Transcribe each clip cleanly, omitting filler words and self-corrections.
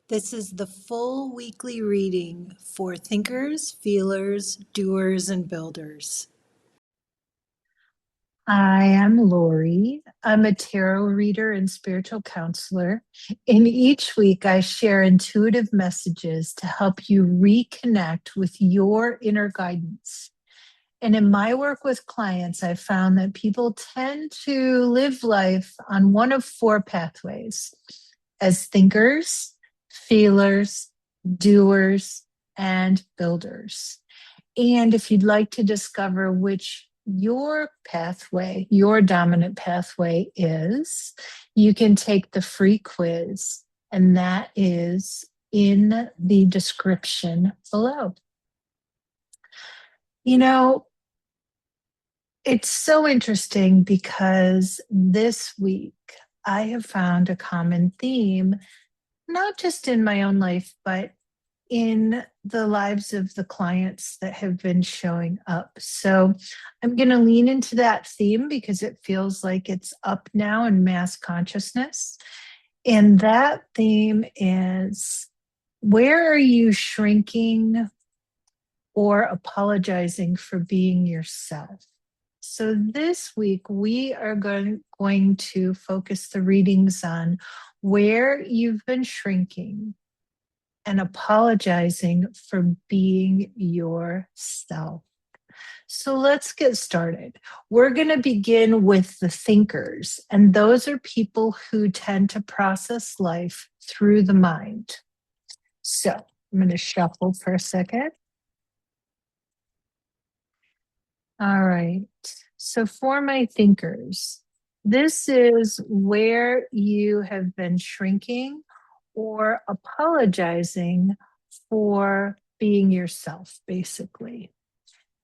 This is the full weekly reading for thinkers, feelers, doers, and builders. I am Lorri. I'm a tarot reader and spiritual counselor. And each week, I share intuitive messages to help you reconnect with your inner guidance. And in my work with clients, I've found that people tend to live life on one of four pathways as thinkers, feelers, doers, and builders. And if you'd like to discover which your pathway, your dominant pathway is, you can take the free quiz, and that is in the description below. You know, it's so interesting because this week I have found a common theme, not just in my own life, but in the lives of the clients that have been showing up. So I'm going to lean into that theme because it feels like it's up now in mass consciousness. And that theme is, where are you shrinking or apologizing for being yourself? So this week, we are going to focus the readings on where you've been shrinking and apologizing for being yourself. So let's get started. We're going to begin with the thinkers, and those are people who tend to process life through the mind. So I'm going to shuffle for a second. All right. So for my thinkers, this is where you have been shrinking or apologizing for being yourself, basically.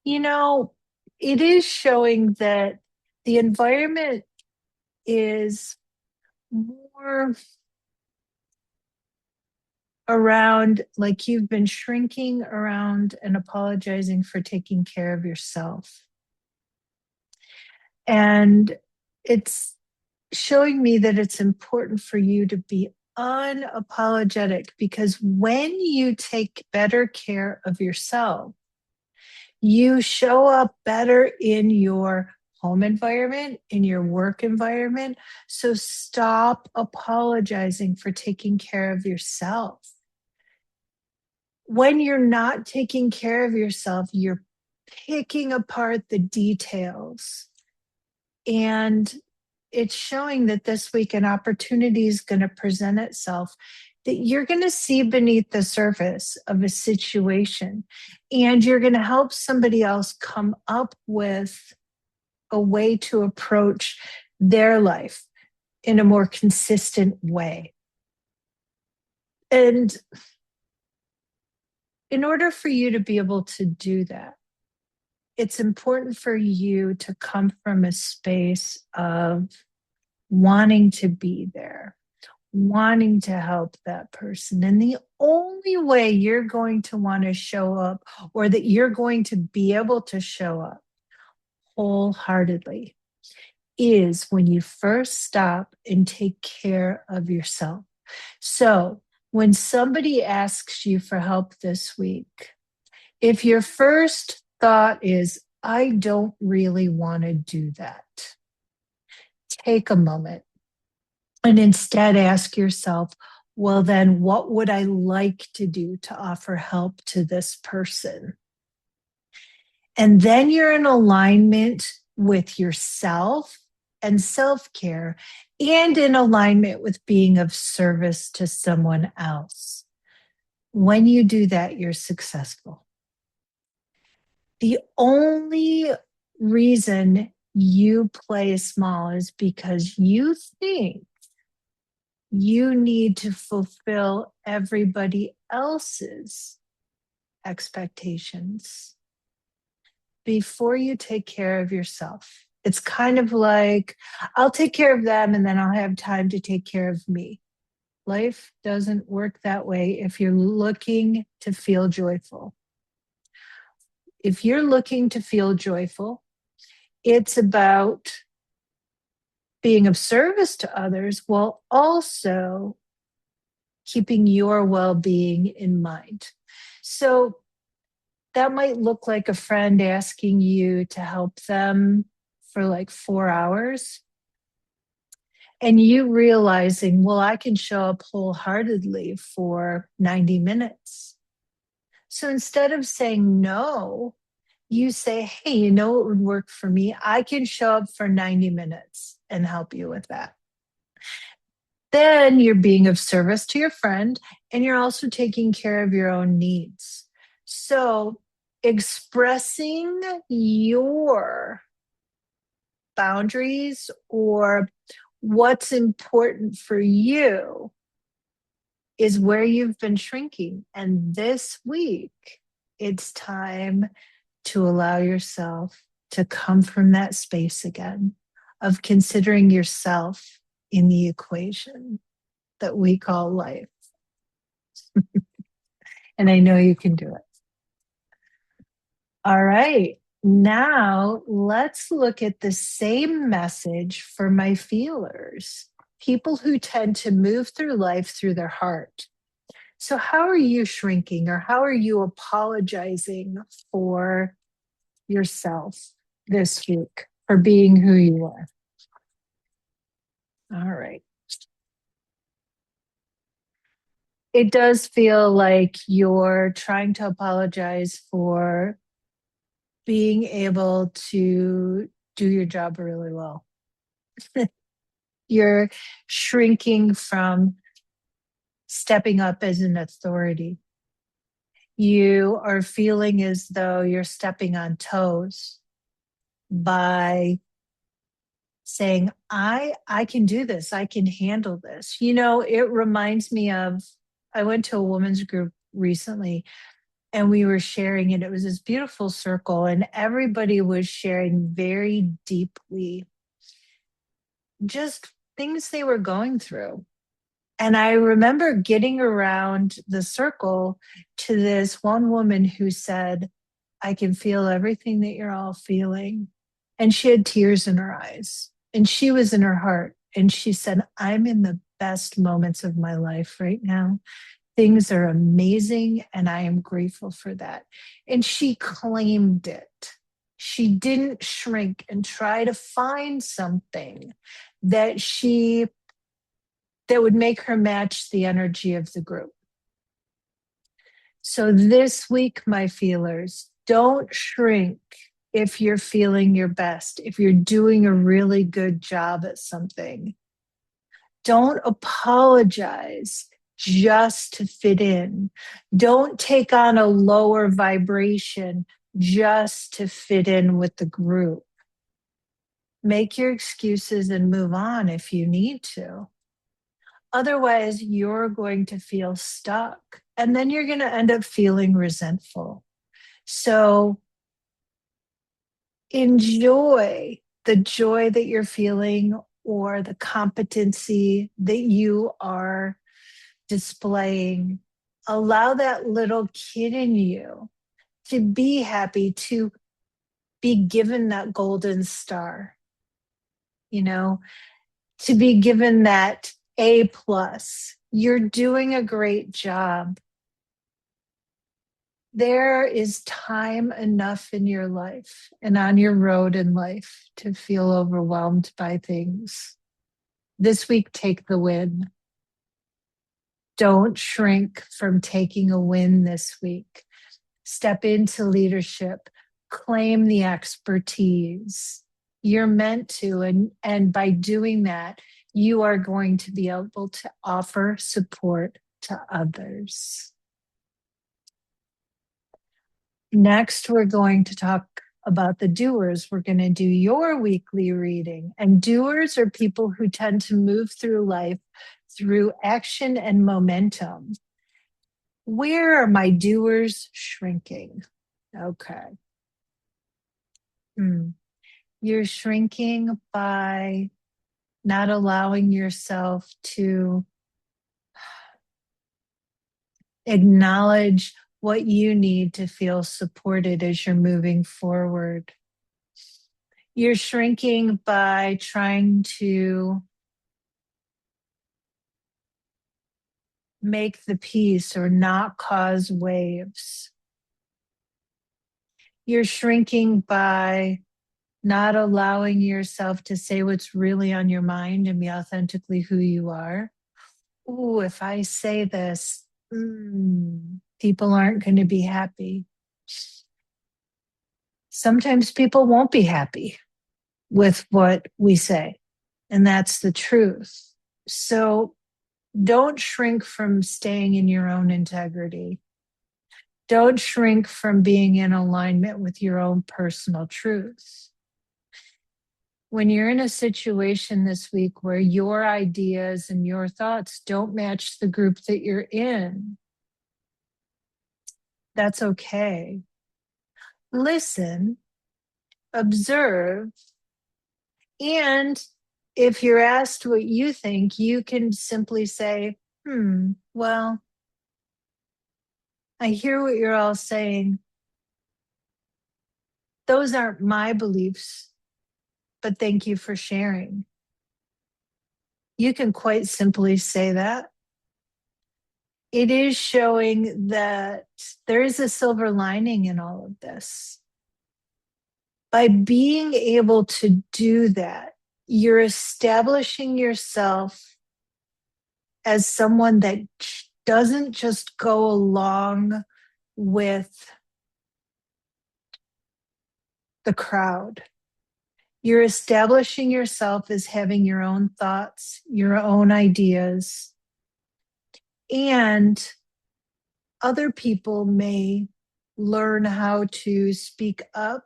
You know, it is showing that the environment is more around, like you've been shrinking around and apologizing for taking care of yourself. And it's showing me that it's important for you to be unapologetic, because when you take better care of yourself, you show up better in your home environment, in your work environment. So stop apologizing for taking care of yourself. When you're not taking care of yourself, you're picking apart the details. And it's showing that this week an opportunity is going to present itself, that you're going to see beneath the surface of a situation, and you're going to help somebody else come up with a way to approach their life in a more consistent way. And in order for you to be able to do that, it's important for you to come from a space of wanting to be there, wanting to help that person. And the only way you're going to want to show up, or that you're going to be able to show up wholeheartedly, is when you first stop and take care of yourself. So when somebody asks you for help this week, if your first thought is, I don't really want to do that, take a moment and instead ask yourself, well, then what would I like to do to offer help to this person? And then you're in alignment with yourself and self-care, and in alignment with being of service to someone else. When you do that, you're successful. The only reason you play small is because you think you need to fulfill everybody else's expectations before you take care of yourself. It's kind of like, I'll take care of them and then I'll have time to take care of me. Life doesn't work that way if you're looking to feel joyful. If you're looking to feel joyful, it's about being of service to others while also keeping your well being in mind. So that might look like a friend asking you to help them for like 4 hours, and you realizing, well, I can show up wholeheartedly for 90 minutes. So instead of saying no, you say, hey, you know what would work for me? I can show up for 90 minutes and help you with that. Then you're being of service to your friend, and you're also taking care of your own needs. So expressing your boundaries or what's important for you is where you've been shrinking. And this week, it's time to allow yourself to come from that space again of considering yourself in the equation that we call life. And I know you can do it. All right. Now let's look at the same message for my feelers, people who tend to move through life through their heart. So, how are you shrinking or how are you apologizing for yourself this week for being who you are? All right. It does feel like you're trying to apologize for being able to do your job really well. You're shrinking from stepping up as an authority. You are feeling as though you're stepping on toes by saying, I can do this, I can handle this. You know, it reminds me of, I went to a women's group recently and we were sharing, and it was this beautiful circle, and everybody was sharing very deeply just things they were going through. And I remember getting around the circle to this one woman who said, I can feel everything that you're all feeling. And she had tears in her eyes, and she was in her heart. And she said, I'm in the best moments of my life right now. Things are amazing, and I am grateful for that. And she claimed it. She didn't shrink and try to find something that she that would make her match the energy of the group. So this week, my feelers, don't shrink if you're feeling your best, if you're doing a really good job at something. Don't apologize just to fit in. Don't take on a lower vibration just to fit in with the group. Make your excuses and move on if you need to. Otherwise, you're going to feel stuck, and then you're going to end up feeling resentful. So enjoy the joy that you're feeling or the competency that you are displaying. Allow that little kid in you to be happy, to be given that golden star, you know, to be given that A plus. You're doing a great job. There is time enough in your life and on your road in life to feel overwhelmed by things. This week, take the win. Don't shrink from taking a win this week. Step into leadership, claim the expertise. You're meant to, and by doing that, you are going to be able to offer support to others. Next, we're going to talk about the doers. We're going to do your weekly reading. And doers are people who tend to move through life through action and momentum. Where are my doers shrinking? Okay. You're shrinking by not allowing yourself to acknowledge what you need to feel supported as you're moving forward. You're shrinking by trying to make the peace or not cause waves. You're shrinking by not allowing yourself to say what's really on your mind and be authentically who you are. Ooh, if I say this, people aren't going to be happy. Sometimes people won't be happy with what we say, and that's the truth. So don't shrink from staying in your own integrity. Don't shrink from being in alignment with your own personal truth. When you're in a situation this week where your ideas and your thoughts don't match the group that you're in, that's okay. Listen, observe, and if you're asked what you think, you can simply say, well, I hear what you're all saying. Those aren't my beliefs, but thank you for sharing. You can quite simply say that. It is showing that there is a silver lining in all of this. By being able to do that, you're establishing yourself as someone that doesn't just go along with the crowd. You're establishing yourself as having your own thoughts, your own ideas, and other people may learn how to speak up,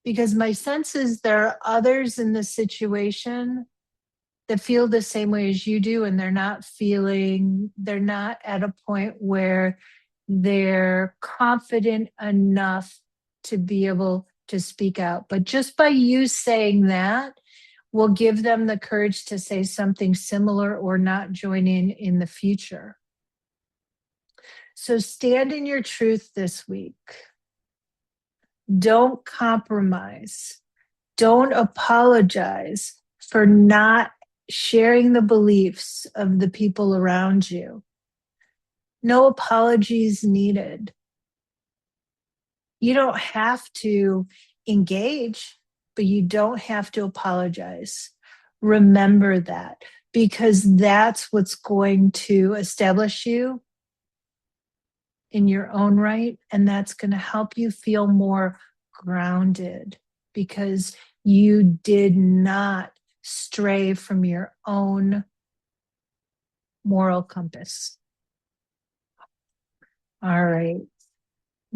because my sense is there are others in the situation that feel the same way as you do, and they're not at a point where they're confident enough to be able to speak out. But just by you saying that will give them the courage to say something similar or not join in the future. So stand in your truth this week. Don't compromise. Don't apologize for not sharing the beliefs of the people around you. No apologies needed. You don't have to engage, but you don't have to apologize. Remember that, because that's what's going to establish you in your own right, and that's going to help you feel more grounded, because you did not stray from your own moral compass. All right.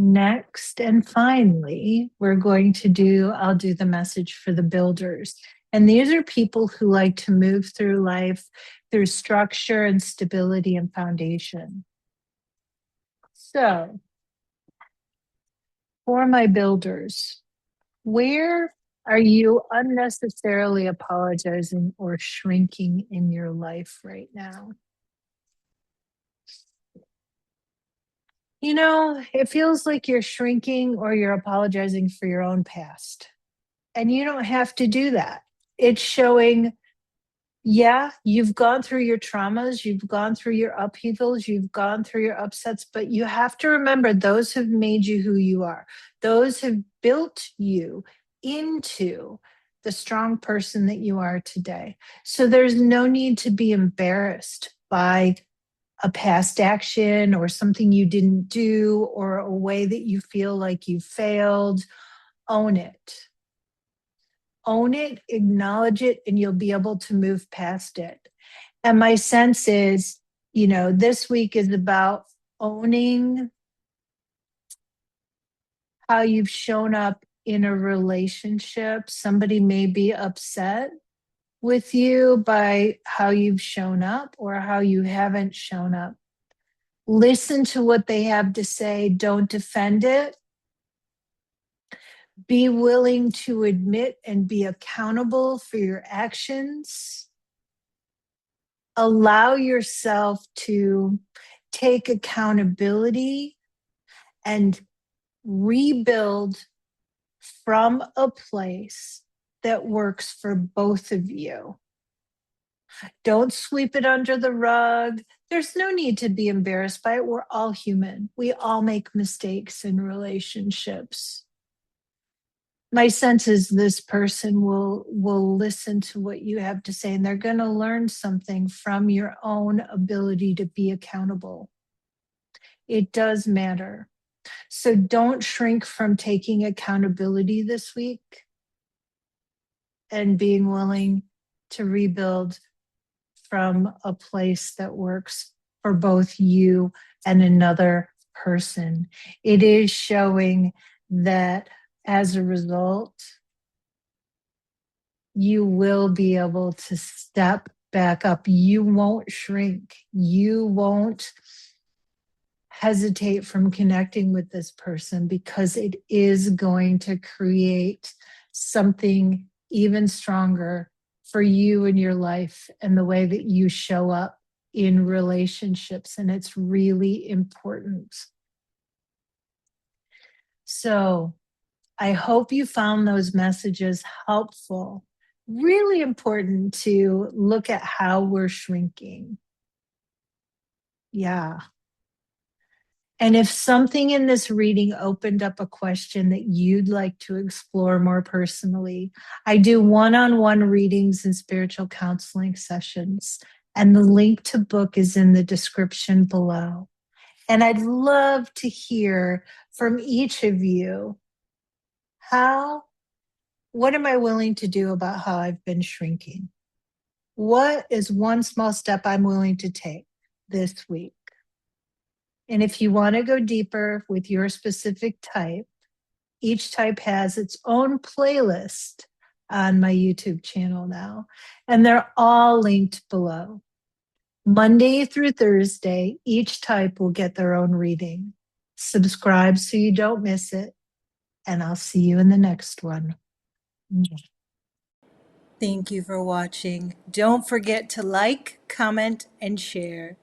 Next and finally, I'll do the message for the builders. And these are people who like to move through life through structure and stability and foundation. So, for my builders, where are you unnecessarily apologizing or shrinking in your life right now? It feels like you're shrinking or you're apologizing for your own past. And you don't have to do that. It's showing, yeah, you've gone through your traumas, you've gone through your upheavals, you've gone through your upsets, but you have to remember those have made you who you are. Those have built you into the strong person that you are today. So there's no need to be embarrassed by a past action or something you didn't do or a way that you feel like you failed. Own it. Own it, acknowledge it, and you'll be able to move past it. And my sense is, this week is about owning how you've shown up in a relationship. Somebody may be upset with you by how you've shown up or how you haven't shown up. Listen to what they have to say. Don't defend it. Be willing to admit and be accountable for your actions. Allow yourself to take accountability and rebuild from a place that works for both of you. Don't sweep it under the rug. There's no need to be embarrassed by it. We're all human. We all make mistakes in relationships. My sense is this person will listen to what you have to say, and they're going to learn something from your own ability to be accountable. It does matter. So don't shrink from taking accountability this week and being willing to rebuild from a place that works for both you and another person. It is showing that as a result, you will be able to step back up. You won't shrink. You won't hesitate from connecting with this person because it is going to create something even stronger for you in your life and the way that you show up in relationships. And it's really important. So I hope you found those messages helpful. Really important to look at how we're shrinking. Yeah. And if something in this reading opened up a question that you'd like to explore more personally, I do one-on-one readings and spiritual counseling sessions, and the link to book is in the description below. And I'd love to hear from each of you, what am I willing to do about how I've been shrinking? What is one small step I'm willing to take this week? And if you want to go deeper with your specific type, each type has its own playlist on my YouTube channel now, and they're all linked below. Monday through Thursday, each type will get their own reading. Subscribe so you don't miss it, and I'll see you in the next one. Thank you for watching. Don't forget to like, comment, and share.